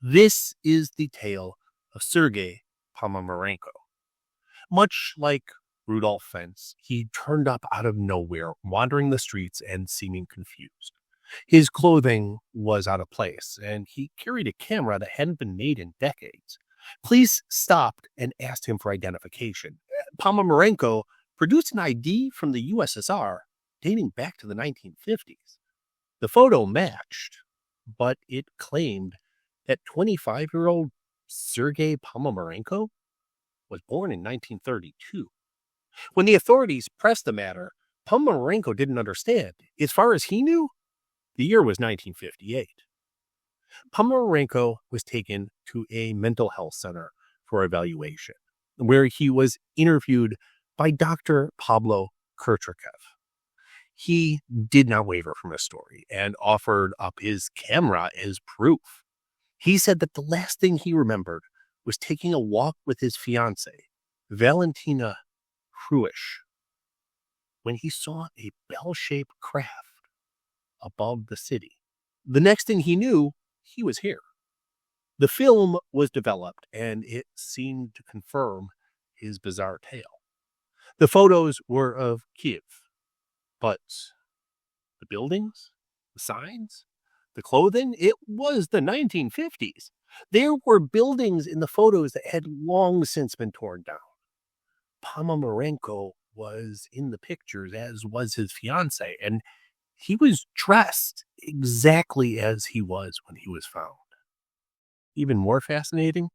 This is the tale of Sergei Pamamarenko. Much like Rudolph Fentz, he turned up out of nowhere, wandering the streets and seeming confused. His clothing was out of place, and he carried a camera that hadn't been made in decades. Police stopped and asked him for identification. Ponomarenko produced an ID from the USSR dating back to the 1950s. The photo matched, but it claimed that 25-year-old Sergei Pamamarenko was born in 1932. When the authorities pressed the matter, Ponomarenko didn't understand. As far as he knew, the year was 1958. Ponomarenko was taken to a mental health center for evaluation, where he was interviewed by Dr. Pablo Kurtrikev. He did not waver from his story and offered up his camera as proof. He said that the last thing he remembered was taking a walk with his fiancée, Valentina Kruish, when he saw a bell-shaped craft above the city. The next thing he knew, he was here. The film was developed, and it seemed to confirm his bizarre tale. The photos were of Kiev, but the buildings, the signs, the clothing, it was the 1950s. There were buildings in the photos that had long since been torn down. Ponomarenko was in the pictures, as was his fiancée, and he was dressed exactly as he was when he was found. Even more fascinating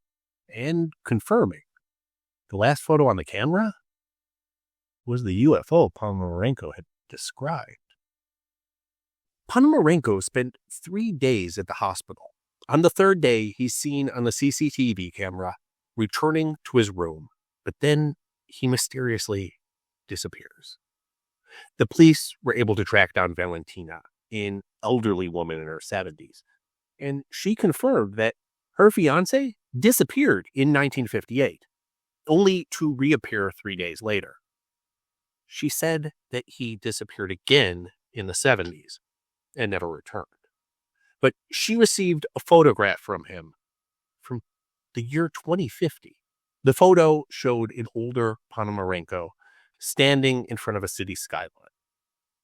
and confirming, the last photo on the camera was the UFO Ponomarenko had described. Ponomarenko spent 3 days at the hospital. On the third day, he's seen on the CCTV camera returning to his room, but then he mysteriously disappears. The police were able to track down Valentina, an elderly woman in her 70s, and she confirmed that her fiancé disappeared in 1958, only to reappear 3 days later. She said that he disappeared again in the 70s and never returned. But she received a photograph from him from the year 2050. The photo showed an older Ponomarenko standing in front of a city skyline.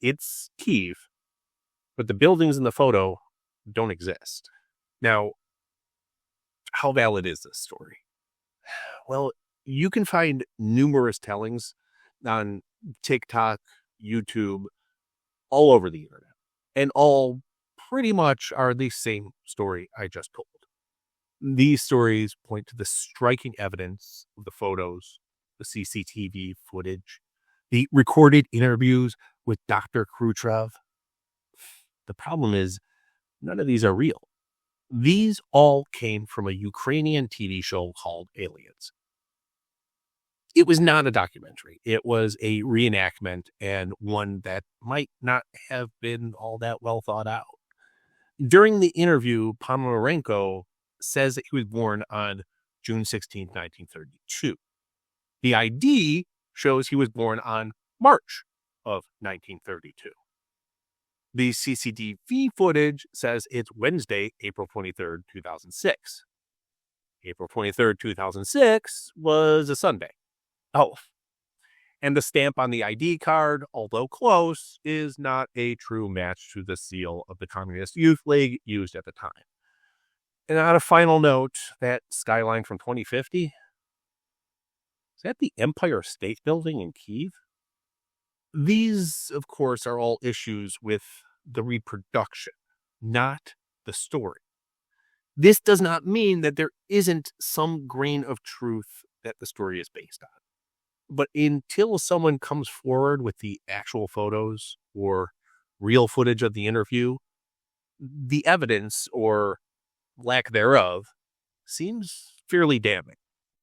It's Kiev, but the buildings in the photo don't exist. Now, how valid is this story? Well, you can find numerous tellings on TikTok, YouTube, all over the internet, and all pretty much are the same story I just told. These stories point to the striking evidence of the photos, the CCTV footage, the recorded interviews with Dr. Khrushchev. The problem is, none of these are real. These all came from a Ukrainian TV show called Aliens. It was not a documentary. It was a reenactment, and one that might not have been all that well thought out. During the interview, Ponomarenko says that he was born on June 16, 1932. The ID shows he was born on March of 1932. The CCTV footage says it's Wednesday, April 23rd, 2006. April 23rd, 2006 was a Sunday. Oh, and the stamp on the ID card, although close, is not a true match to the seal of the Communist Youth League used at the time. And on a final note, that skyline from 2050, is that the Empire State Building in Kiev? These, of course, are all issues with the reproduction, not the story. This does not mean that there isn't some grain of truth that the story is based on. But until someone comes forward with the actual photos or real footage of the interview, the evidence or lack thereof seems fairly damning.